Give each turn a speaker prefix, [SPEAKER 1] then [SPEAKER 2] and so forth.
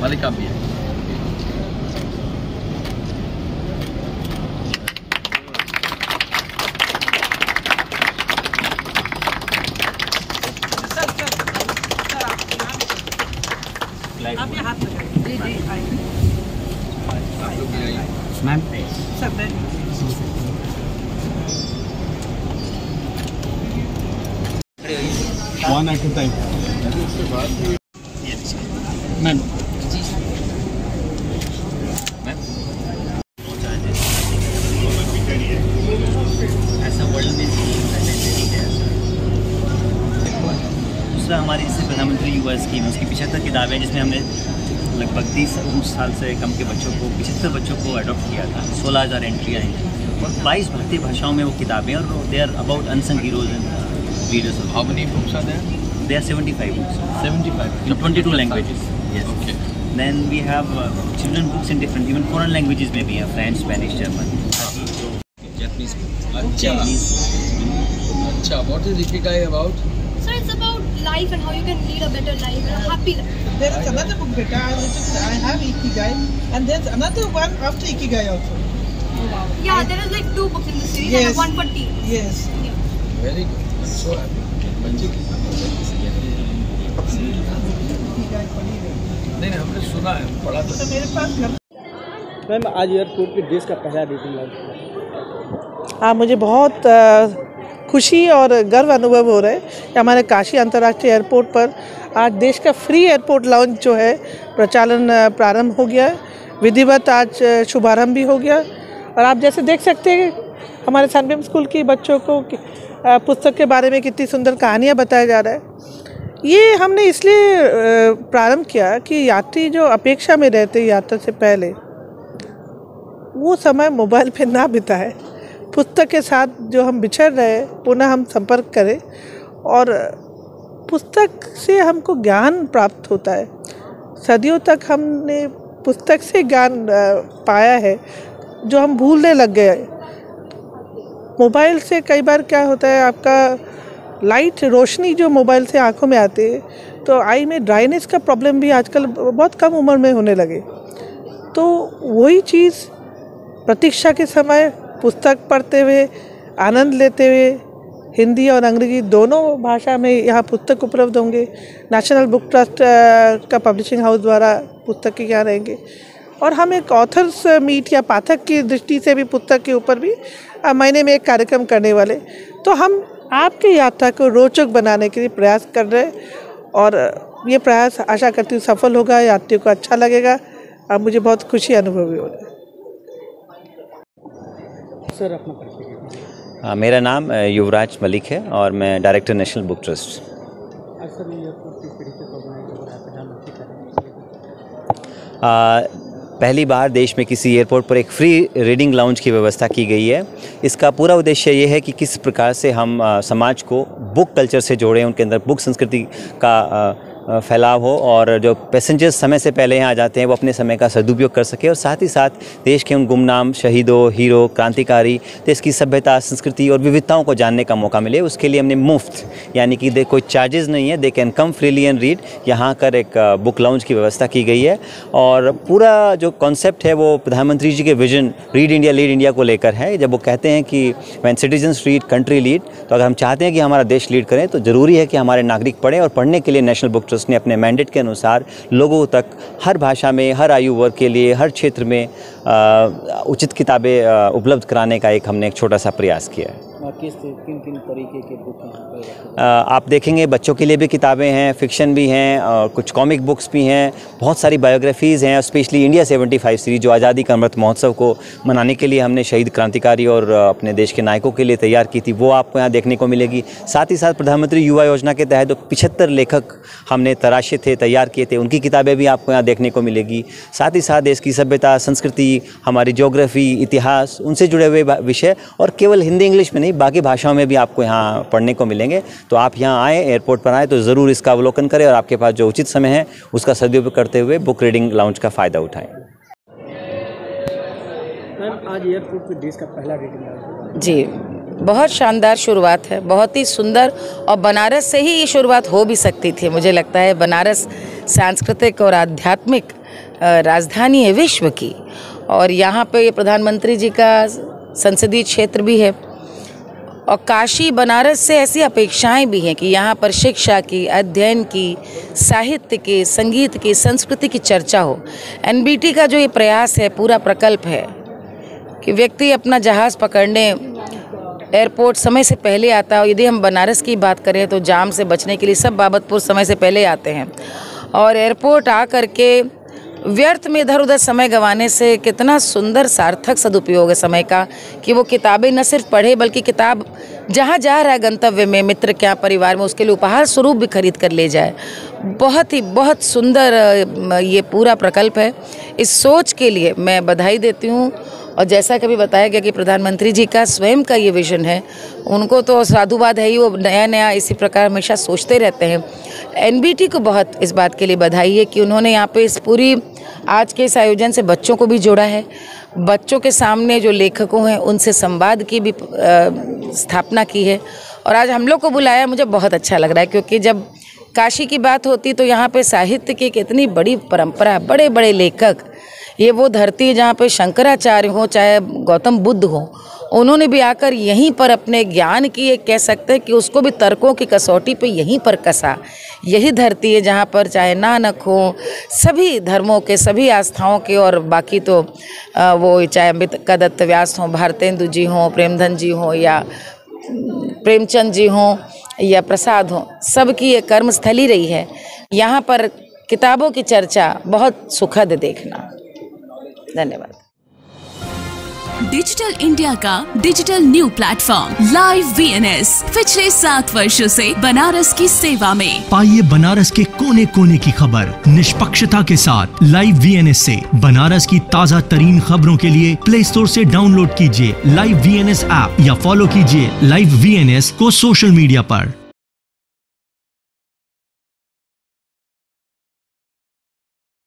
[SPEAKER 1] मालिका भी है।
[SPEAKER 2] आप ये हाथ लगाइए। जी जी आइए।
[SPEAKER 1] आप लोग भी आइए।
[SPEAKER 3] मैम
[SPEAKER 2] सब है।
[SPEAKER 3] One at time ma'am.
[SPEAKER 4] ऐसा वर्ल्ड में नहीं है। दूसरा हमारी इससे प्रधानमंत्री युवा स्कीम है, उसकी 75 किताबें जिसमें हमने लगभग 30 साल से कम के बच्चों को 75 बच्चों को अडॉप्ट किया था। 16,000 एंट्री आई और 22 भारतीय भाषाओं में वो किताबें और they are about unsung heroes and readers.
[SPEAKER 1] How many books are there?
[SPEAKER 4] There are 75 books.
[SPEAKER 1] 75.
[SPEAKER 4] In 22 languages. Yes.
[SPEAKER 1] Okay.
[SPEAKER 4] Then we have children books in different, even foreign languages में भी है, French, Spanish, German. Japanese.
[SPEAKER 1] अच्छा, what is Ikigai about?
[SPEAKER 5] So it's about life and how you can lead a better life and a happy life.
[SPEAKER 2] There is another book, beta. I have Ikigai, and there's another one after Ikigai also.
[SPEAKER 5] Yeah, there is like 2 books in the series and one for teen.
[SPEAKER 2] Yes.
[SPEAKER 5] Yeah.
[SPEAKER 1] Very good. I'm so happy. बच्चे की नहीं हमने सुना है, पढ़ा
[SPEAKER 2] तो मेरे पास घर।
[SPEAKER 3] मैम आज एयरपोर्ट के देश का पहला रीडिंग लॉन्च।
[SPEAKER 2] हाँ, मुझे बहुत खुशी और गर्व अनुभव हो रहा है कि हमारे काशी अंतर्राष्ट्रीय एयरपोर्ट पर आज देश का फ्री एयरपोर्ट लाउंज जो है प्रचालन प्रारंभ हो गया है। विधिवत आज शुभारंभ भी हो गया और आप जैसे देख सकते हैं हमारे सनबीम स्कूल की बच्चों को पुस्तक के बारे में कितनी सुंदर कहानियाँ बताया जा रहा है। ये हमने इसलिए प्रारंभ किया कि यात्री जो अपेक्षा में रहते यात्रा से पहले वो समय मोबाइल पे ना बिताए, पुस्तक के साथ जो हम बिछड़ रहे पुनः हम संपर्क करें और पुस्तक से हमको ज्ञान प्राप्त होता है। सदियों तक हमने पुस्तक से ज्ञान पाया है जो हम भूलने लग गए। मोबाइल से कई बार क्या होता है, आपका लाइट रोशनी जो मोबाइल से आंखों में आती है तो आई में ड्राइनेस का प्रॉब्लम भी आजकल बहुत कम उम्र में होने लगे। तो वही चीज़ प्रतीक्षा के समय पुस्तक पढ़ते हुए आनंद लेते हुए हिंदी और अंग्रेजी दोनों भाषा में यहाँ पुस्तक उपलब्ध होंगे। नेशनल बुक ट्रस्ट का पब्लिशिंग हाउस द्वारा पुस्तक के यहाँ रहेंगे और हम एक ऑथर्स मीट या पाठक की दृष्टि से भी पुस्तक के ऊपर भी महीने में एक कार्यक्रम करने वाले। तो हम आपकी यात्रा को रोचक बनाने के लिए प्रयास कर रहे हैं और ये प्रयास आशा करती हूँ सफल होगा, यात्रियों को अच्छा लगेगा और मुझे बहुत खुशी अनुभव हो रहा है।
[SPEAKER 3] सर अपना परिचय।
[SPEAKER 4] मेरा नाम युवराज मलिक है और मैं डायरेक्टर नेशनल बुक ट्रस्ट।
[SPEAKER 3] आज सर एयरपोर्ट की तरीके से प्रधानमंत्री
[SPEAKER 4] पहली बार देश में किसी एयरपोर्ट पर एक फ्री रीडिंग लाउंज की व्यवस्था की गई है। इसका पूरा उद्देश्य ये है कि किस प्रकार से हम समाज को बुक कल्चर से जोड़ें, उनके अंदर बुक संस्कृति का फैलाव हो और जो पैसेंजर्स समय से पहले यहाँ आ जाते हैं वो अपने समय का सदुपयोग कर सके और साथ ही साथ देश के उन गुमनाम शहीदों, हीरो, क्रांतिकारी, देश की सभ्यता, संस्कृति और विविधताओं को जानने का मौका मिले। उसके लिए हमने मुफ्त यानी कि कोई चार्जेस नहीं है, they can come freely and read, यहाँ कर एक बुक लाउंज की व्यवस्था की गई है। और पूरा जो कॉन्सेप्ट है वो प्रधानमंत्री जी के vision read India lead India को लेकर है। जब वो कहते हैं कि when citizens read country lead, तो अगर हम चाहते हैं कि हमारा देश लीड करें तो ज़रूरी है कि हमारे नागरिक पढ़ें और पढ़ने के लिए नेशनल बुक ने अपने मैंडेट के अनुसार लोगों तक हर भाषा में, हर आयु वर्ग के लिए, हर क्षेत्र में उचित किताबें उपलब्ध कराने का हमने एक छोटा सा प्रयास किया है।
[SPEAKER 3] किन किन तरीके के बुक
[SPEAKER 4] आप देखेंगे बच्चों के लिए भी किताबें हैं, फिक्शन भी हैं और कुछ कॉमिक बुक्स भी हैं, बहुत सारी बायोग्राफीज़ हैं। स्पेशली इंडिया 75 सीरीज़ जो आज़ादी का अमृत महोत्सव को मनाने के लिए हमने शहीद क्रांतिकारी और अपने देश के नायकों के लिए तैयार की थी, वो आपको यहाँ देखने को मिलेगी। साथ ही साथ प्रधानमंत्री युवा योजना के तहत 75 लेखक हमने तराशे थे, तैयार किए थे, उनकी किताबें भी आपको यहाँ देखने को मिलेगी। साथ ही साथ देश की सभ्यता, संस्कृति, हमारी ज्योग्राफी, इतिहास, उनसे जुड़े हुए विषय और केवल हिंदी इंग्लिश में नहीं बाकी भाषाओं में भी आपको यहाँ पढ़ने को मिलेंगे। तो आप यहाँ आएँ, एयरपोर्ट पर आएँ तो ज़रूर इसका अवलोकन करें और आपके पास जो उचित समय है उसका सदुपयोग करते हुए बुक रीडिंग लाउंज का फ़ायदा उठाएँ।
[SPEAKER 3] मैम आज एयरपोर्ट पे देश का पहला रीडिंग लाउंज
[SPEAKER 6] जी, बहुत शानदार शुरुआत है, बहुत ही सुंदर और बनारस से ही ये शुरुआत हो भी सकती थी। मुझे लगता है बनारस सांस्कृतिक और आध्यात्मिक राजधानी है विश्व की। और यहाँ पे प्रधानमंत्री जी का संसदीय क्षेत्र भी है और काशी बनारस से ऐसी अपेक्षाएं भी हैं कि यहाँ पर शिक्षा की, अध्ययन की, साहित्य की, संगीत की, संस्कृति की चर्चा हो। एनबीटी का जो ये प्रयास है, पूरा प्रकल्प है कि व्यक्ति अपना जहाज़ पकड़ने एयरपोर्ट समय से पहले आता है। यदि हम बनारस की बात करें तो जाम से बचने के लिए सब बाबतपुर समय से पहले आते हैं और एयरपोर्ट आ करके व्यर्थ में इधर उधर समय गंवाने से कितना सुंदर सार्थक सदुपयोग है समय का कि वो किताबें न सिर्फ पढ़े बल्कि किताब जहाँ जा रहा है गंतव्य में, मित्र क्या, परिवार में, उसके लिए उपहार स्वरूप भी खरीद कर ले जाए। बहुत सुंदर ये पूरा प्रकल्प है। इस सोच के लिए मैं बधाई देती हूँ। और जैसा कभी बताया गया कि प्रधानमंत्री जी का स्वयं का ये विजन है, उनको तो साधुवाद है ही, वो नया नया इसी प्रकार हमेशा सोचते रहते हैं। एनबीटी को बहुत इस बात के लिए बधाई है कि उन्होंने यहाँ पे इस पूरी आज के इस आयोजन से बच्चों को भी जोड़ा है। बच्चों के सामने जो लेखकों हैं उनसे संवाद की भी स्थापना की है और आज हम लोग को बुलाया। मुझे बहुत अच्छा लग रहा है क्योंकि जब काशी की बात होती तो यहाँ पे साहित्य की एक इतनी बड़ी परंपरा, बड़े बड़े लेखक, ये वो धरती है जहाँ पे शंकराचार्य हो चाहे गौतम बुद्ध हो, उन्होंने भी आकर यहीं पर अपने ज्ञान की, एक कह सकते हैं कि उसको भी तर्कों की कसौटी पे यहीं पर कसा। यही धरती है जहाँ पर चाहे नानक हो, सभी धर्मों के, सभी आस्थाओं के, और बाकी तो वो चाहे अम्बिका दत्त व्यास हों, भारतेंदु जी हों, प्रेमधन जी हों या प्रेमचंद जी हों या प्रसाद हों, सबकी ये कर्मस्थली रही है। यहाँ पर किताबों की चर्चा बहुत सुखद देखना। धन्यवाद।
[SPEAKER 7] डिजिटल इंडिया का digital new platform live VNS पिछले 7 वर्षों से बनारस की सेवा में।
[SPEAKER 8] पाइए बनारस के कोने कोने की खबर निष्पक्षता के साथ लाइव वीएनएस से। बनारस की ताज़ा तरीन खबरों के लिए प्ले स्टोर से डाउनलोड कीजिए लाइव वीएनएस ऐप या फॉलो कीजिए लाइव वीएनएस को सोशल मीडिया पर।